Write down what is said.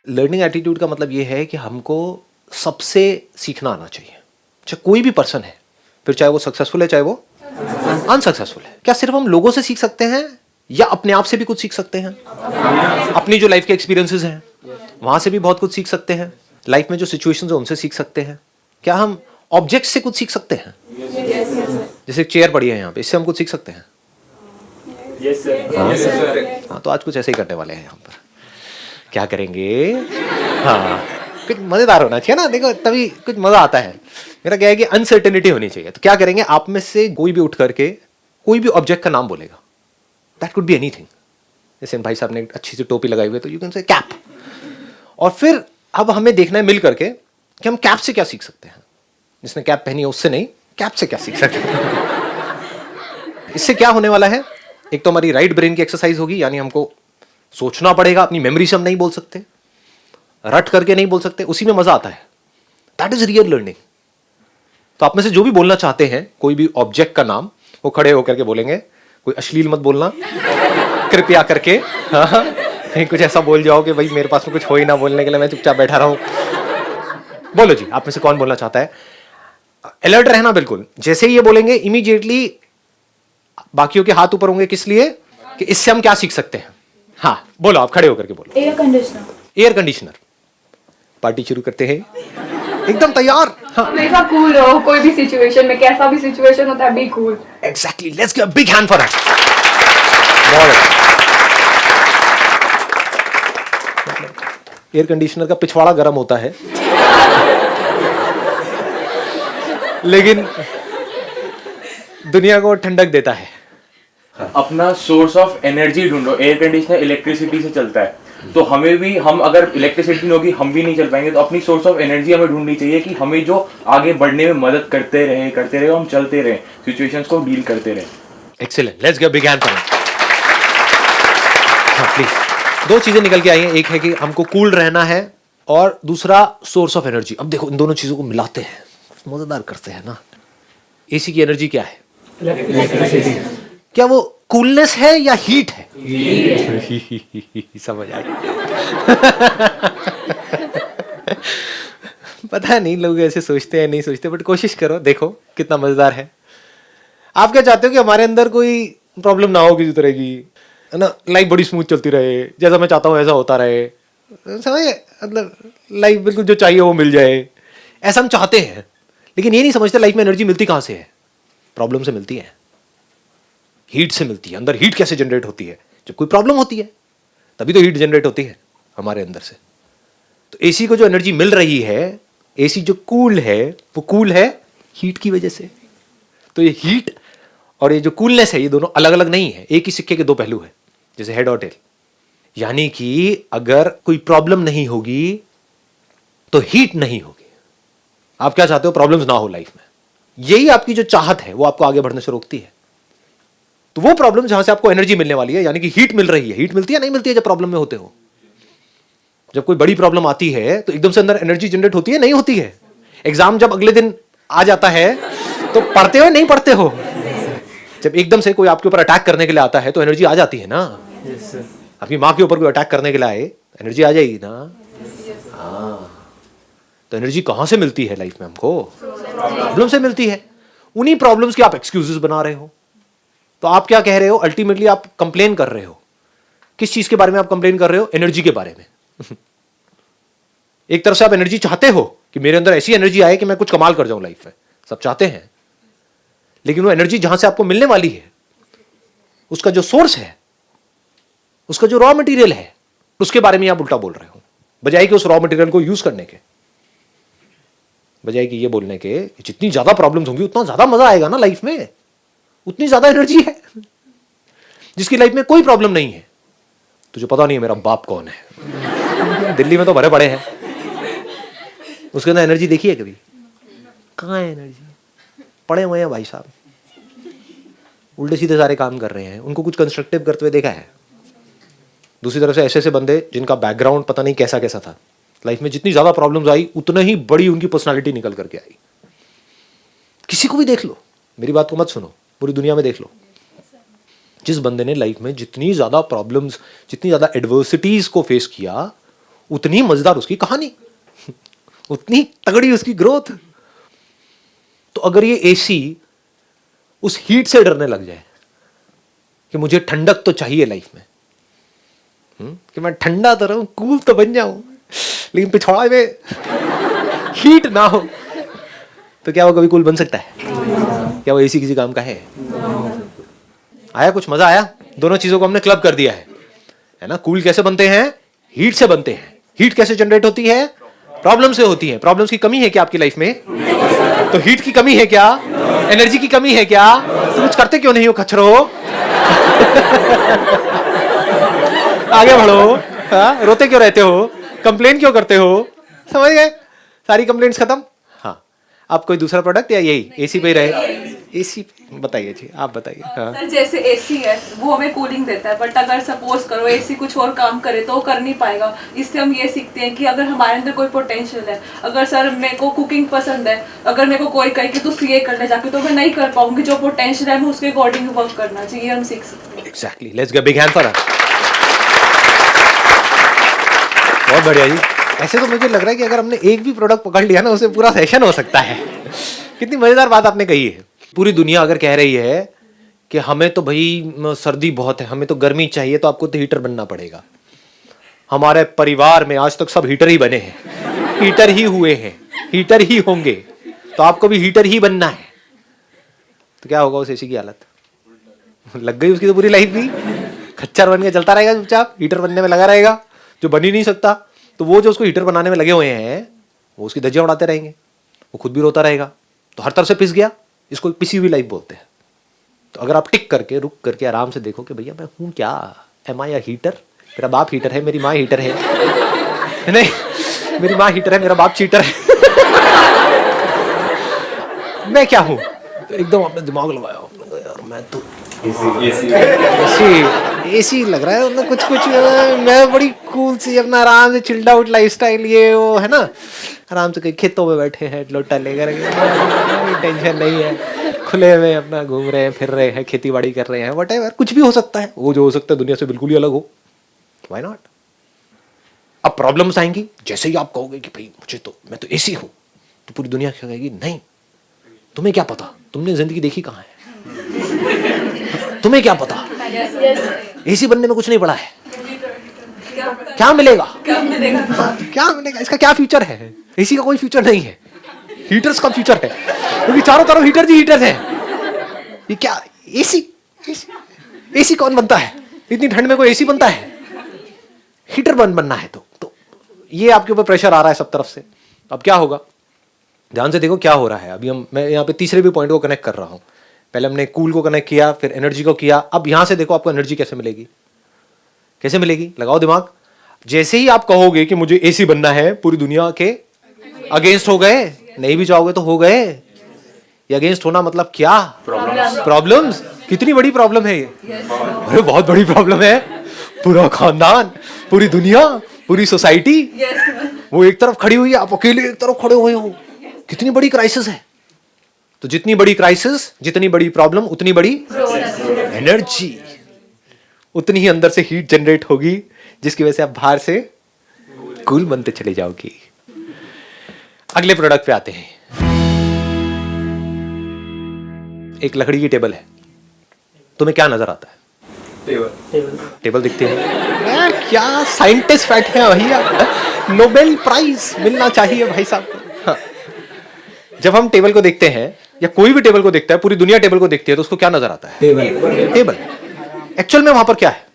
Learning attitude का मतलब ये है कि हमको सबसे सीखना आना चाहिए, चाहे कोई भी पर्सन है, फिर चाहे वो सक्सेसफुल है चाहे वो अनसक्सेसफुल है। क्या सिर्फ हम लोगों से सीख सकते हैं या अपने आप से भी कुछ सीख सकते हैं? अपनी जो लाइफ के एक्सपीरियंसेस हैं वहां से भी बहुत कुछ सीख सकते हैं। लाइफ में जो सिचुएशंस है उनसे सीख सकते हैं। क्या हम ऑब्जेक्ट से कुछ सीख सकते हैं? जैसे एक चेयर पड़ी है यहाँ पे, इससे हम कुछ सीख सकते हैं? हाँ, तो आज कुछ ऐसे ही करने वाले हैं यहाँ पर। क्या करेंगे? हाँ, कुछ मजेदार होना चाहिए ना, देखो तभी कुछ मजा आता है। मेरा क्या है कि अनसर्टेनिटी होनी चाहिए। तो क्या करेंगे, आप में से कोई भी उठ करके कोई भी ऑब्जेक्ट का नाम बोलेगा। That could be anything. जैसे भाई साहब ने एक अच्छी सी टोपी लगाई हुई है तो यू कैन से कैप। और फिर अब हमें देखना है मिल करके कि हम कैप से क्या सीख सकते हैं। जिसने कैप पहनी है उससे नहीं, कैप से क्या सीख सकते हैं। इससे क्या होने वाला है, एक तो हमारी राइट ब्रेन की एक्सरसाइज होगी, यानी हमको सोचना पड़ेगा, अपनी मेमोरी से हम नहीं बोल सकते, रट करके नहीं बोल सकते, उसी में मजा आता है। That is real learning. तो आप में से जो भी बोलना चाहते हैं कोई भी ऑब्जेक्ट का नाम, वो खड़े होकर के बोलेंगे। कोई अश्लील मत बोलना कृपया करके। हाँ, कहीं कुछ ऐसा बोल जाओ कि भाई मेरे पास में कुछ हो ही ना बोलने के लिए, मैं चुपचाप बैठा रहूं। बोलो जी, आप में से कौन बोलना चाहता है? अलर्ट रहना बिल्कुल। जैसे ही ये बोलेंगे इमीडिएटली बाकियों के हाथ ऊपर होंगे। किस लिए? कि इससे हम क्या सीख सकते हैं। हाँ बोलो, आप खड़े होकर के बोलो। Air conditioner. Air conditioner. Party शुरू करते हैं, एकदम तैयार। हाँ, हमेशा कूल रहो, कोई भी सिचुएशन में, कैसा भी सिचुएशन होता है, be cool. Exactly, let's give a big hand for that. Air conditioner का पिछवाड़ा गर्म होता है लेकिन दुनिया को ठंडक देता है। अपना सोर्स ऑफ एनर्जी ढूंढो। एयर कंडीशनर इलेक्ट्रिसिटी से चलता है, तो हमें भी, हम अगर इलेक्ट्रिसिटी नहीं होगी हम भी नहीं चल पाएंगे। तो अपनी सोर्स ऑफ एनर्जी हमें ढूंढनी चाहिए कि हमें जो आगे बढ़ने में मदद करते रहे, हम चलते रहे, सिचुएशंस को डील करते रहे। Excellent, let's give big hand for it. हाँ प्लीज। दो चीजें निकल के आई हैं, एक है कि हमको कूल रहना है और दूसरा सोर्स ऑफ एनर्जी। अब देखो इन दोनों चीजों को मिलाते हैं, मजेदार करते हैं ना। एसी की एनर्जी क्या है? क्या वो कूलनेस है या हीट है? समझ आ गया। पता नहीं लोग ऐसे सोचते हैं नहीं सोचते, बट कोशिश करो, देखो कितना मजेदार है। आप क्या चाहते हो कि हमारे अंदर कोई प्रॉब्लम ना हो किसी तरह की, है ना? लाइफ बड़ी स्मूथ चलती रहे, जैसा मैं चाहता हूँ ऐसा होता रहे, समझे? मतलब लाइफ बिल्कुल जो चाहिए वो मिल जाए, ऐसा हम चाहते हैं। लेकिन ये नहीं समझते लाइफ में एनर्जी मिलती कहाँ से है। प्रॉब्लम से मिलती है, हीट से मिलती है। अंदर हीट कैसे जनरेट होती है? जब कोई प्रॉब्लम होती है तभी तो हीट जनरेट होती है हमारे अंदर से। तो एसी को जो एनर्जी मिल रही है, एसी जो कूल है, वो कूल है हीट की वजह से। तो ये हीट और ये जो कूलनेस है, ये दोनों अलग अलग नहीं है, एक ही सिक्के के दो पहलू है, जैसे हेड और टेल। यानी कि अगर कोई प्रॉब्लम नहीं होगी तो हीट नहीं होगी। आप क्या चाहते हो? प्रॉब्लम्स ना हो लाइफ में। यही आपकी जो चाहत है वो आपको आगे बढ़ने से रोकती है। तो वो प्रॉब्लम जहां से आपको एनर्जी मिलने वाली है, यानी कि हीट मिल रही है। हीट मिलती है नहीं मिलती है जब प्रॉब्लम में होते हो? जब कोई बड़ी प्रॉब्लम आती है तो एकदम से अंदर एनर्जी जनरेट होती है नहीं होती है? एग्जाम जब अगले दिन आ जाता है तो पढ़ते हो नहीं पढ़ते हो? जब एकदम से कोई आपके ऊपर अटैक करने के लिए आता है तो एनर्जी आ जाती है ना। आपकी माँ के ऊपर कोई अटैक करने के लिए आए, एनर्जी आ जाएगी ना। हाँ, तो एनर्जी कहां से मिलती है लाइफ में? हमको प्रॉब्लम से मिलती है। उन्हीं प्रॉब्लम्स के आप एक्सक्यूजेस बना रहे हो। तो आप क्या कह रहे हो? अल्टीमेटली आप कंप्लेन कर रहे हो। किस चीज के बारे में आप कंप्लेन कर रहे हो? एनर्जी के बारे में। एक तरफ से आप एनर्जी चाहते हो कि मेरे अंदर ऐसी एनर्जी आए कि मैं कुछ कमाल कर जाऊं लाइफ में, सब चाहते हैं। लेकिन वो एनर्जी जहां से आपको मिलने वाली है, उसका जो सोर्स है, उसका जो रॉ मटेरियल है, उसके बारे में आप उल्टा बोल रहे हो। बजाय कि उस रॉ मटेरियल को यूज करने के, बजाय कि ये बोलने के जितनी ज्यादा प्रॉब्लम्स होंगी उतना ज्यादा मजा आएगा ना लाइफ में, उतनी ज्यादा एनर्जी है। जिसकी लाइफ में कोई प्रॉब्लम नहीं है, तुझे पता नहीं है मेरा बाप कौन है, दिल्ली में तो भरे पड़े हैं, उसके अंदर एनर्जी देखी है कभी? कहाँ है एनर्जी? पड़े हुए हैं भाई साहब, उल्टे सीधे सारे काम कर रहे हैं। उनको कुछ कंस्ट्रक्टिव करते हुए देखा है? दूसरी तरफ से ऐसे ऐसे बंदे जिनका बैकग्राउंड पता नहीं कैसा कैसा था, लाइफ में जितनी ज्यादा प्रॉब्लम्स आई उतना ही बड़ी उनकी पर्सनालिटी निकल करके आई। किसी को भी देख लो, मेरी बात को मत सुनो, पूरी दुनिया में देख लो, जिस बंदे ने लाइफ में जितनी ज्यादा प्रॉब्लम्स, जितनी ज्यादा एडवर्सिटीज को फेस किया, उतनी मजेदार उसकी कहानी, उतनी तगड़ी उसकी ग्रोथ। तो अगर ये एसी उस हीट से डरने लग जाए कि मुझे ठंडक तो चाहिए लाइफ में, कि मैं ठंडा तो रहूं, कूल तो बन जाऊं, लेकिन पिछवाड़े में हीट ना हो, तो क्या वो कभी कूल बन सकता है? क्या वो एसी किसी काम का है? आया कुछ मजा आया? दोनों चीजों को हमने क्लब कर दिया है ना। कूल कैसे बनते हैं? हीट से बनते हैं। हीट कैसे जनरेट होती है? प्रॉब्लम से होती है। प्रॉब्लम्स की कमी है क्या आपकी लाइफ में? तो हीट की कमी है क्या? एनर्जी की कमी है क्या? तो कुछ करते क्यों नहीं हो खच्चरो? आगे बढ़ो। हाँ, रोते क्यों रहते हो? कंप्लेन क्यों करते हो? समझ गए? सारी कंप्लेंट्स खत्म। हाँ, आप कोई दूसरा प्रोडक्ट या यही एसी पे ही रहे? एसी बताइए जी, आप बताइए। हाँ। सर जैसे एसी है वो हमें कूलिंग देता है, बट अगर सपोज करो एसी कुछ और काम करे तो वो कर नहीं पाएगा। इससे हम ये सीखते हैं कि अगर हमारे अंदर कोई पोटेंशियल है, अगर सर मेरे को कुकिंग पसंद है, अगर मेरे को कोई कहे कि तू सीए कर ले जाके, तो मैं नहीं कर पाऊंगी। जो पोटेंशियल है हमें उसके अकॉर्डिंग वर्क करना चाहिए, हम सीख सकते हैं। Exactly, let's give big hand for her. बहुत बढ़िया जी। ऐसे तो मुझे लग रहा है कि अगर हमने एक भी प्रोडक्ट पकड़ लिया ना, उससे पूरा सेशन हो सकता है। कितनी मजेदार बात आपने कही है। पूरी दुनिया अगर कह रही है कि हमें तो भाई सर्दी बहुत है, हमें तो गर्मी चाहिए, तो आपको तो हीटर बनना पड़ेगा। हमारे परिवार में आज तक सब हीटर ही बने हैं, हीटर ही हुए हैं, हीटर ही होंगे, तो आपको भी हीटर ही बनना है। तो क्या होगा उस एसी की हालत? लग गई उसकी तो पूरी लाइफ भी, खच्चर बन के चलता रहेगा चुपचाप, हीटर बनने में लगा रहेगा। जो बन ही नहीं सकता, तो वो जो उसको हीटर बनाने में लगे हुए हैं, वो उसकी धज्जियां उड़ाते रहेंगे, वो खुद भी रोता रहेगा। तो हर तरफ से पिस गया, इसको पिसी हुई लाइफ बोलते हैं। तो अगर आप टिक करके, रुक करके आराम से देखो कि भैया मैं हूं क्या? Am I a heater? मेरा बाप हीटर है, मेरी माँ हीटर है। नहीं, मेरी माँ हीटर है, मेरा बाप चीटर है। मैं क्या हूं? तो एकदम आपने दिमाग लगाया, यार मैं तो एसी लग रहा है, मतलब कुछ कुछ मैं बड़ी कूल सी अपना आराम से चिल्ड आउट लाइफस्टाइल, ये वो है ना, आराम से कहीं खेतों में बैठे हैं लोटा लेकर, कोई टेंशन नहीं है, खुले में अपना घूम रहे हैं, फिर रहे हैं, खेती बाड़ी कर रहे हैं, व्हाटएवर, कुछ भी हो सकता है। वो जो हो सकता है दुनिया से बिल्कुल ही अलग हो, व्हाई नॉट? अब प्रॉब्लम्स आएंगी, जैसे ही आप कहोगे कि भाई मुझे तो, मैं तो एसी हूं, तो पूरी दुनिया क्या कहेगी? नहीं, तुम्हें क्या पता, तुमने जिंदगी देखी कहाँ है, तुम्हें क्या पता, एसी बनने में कुछ नहीं पड़ा है, क्या मिलेगा, क्या मिलेगा, इसका क्या फ्यूचर है? एसी का कोई फ्यूचर नहीं है, हीटर्स का फ्यूचर है, क्योंकि चारों तरफ हीटर ही हीटर है। ये क्या एसी? एसी कौन बनता है? इतनी ठंड में कोई एसी बनता है? हीटर बनना है तो ये आपके ऊपर प्रेशर आ रहा है सब तरफ से। अब क्या होगा? ध्यान से देखो क्या हो रहा है। अभी मैं यहाँ पे तीसरे भी पॉइंट को कनेक्ट कर रहा हूँ। पहले हमने कूल को कनेक्ट किया, फिर एनर्जी को किया। अब यहां से देखो आपको एनर्जी कैसे मिलेगी, कैसे मिलेगी? लगाओ दिमाग। जैसे ही आप कहोगे कि मुझे एसी बनना है, पूरी दुनिया के अगेंस्ट हो गए। नहीं भी चाहोगे तो हो गए। ये अगेंस्ट होना मतलब क्या? प्रॉब्लम्स। कितनी बड़ी प्रॉब्लम है ये? अरे बहुत बड़ी प्रॉब्लम है। पूरा खानदान, पूरी दुनिया, पूरी सोसाइटी वो एक तरफ खड़ी हुई है, आप अकेले एक तरफ खड़े हुए हो। कितनी बड़ी क्राइसिस है। तो जितनी बड़ी क्राइसिस, जितनी बड़ी प्रॉब्लम, उतनी बड़ी एनर्जी, उतनी ही अंदर से हीट जनरेट होगी, जिसकी वजह से आप बाहर से कूल बनते चले जाओगे। अगले प्रोडक्ट पे आते हैं। एक लकड़ी की टेबल है, तुम्हें क्या नजर आता है? टेबल दिखती है। क्या साइंटिस्ट बैठे हैं भैया, नोबेल प्राइज मिलना चाहिए भाई साहब को। हाँ। जब हम टेबल को देखते हैं, या कोई भी टेबल को देखता है, पूरी दुनिया टेबल को देखती है, तो उसको क्या नजर आता है? टेबल। एक्चुअल में वहां पर क्या है?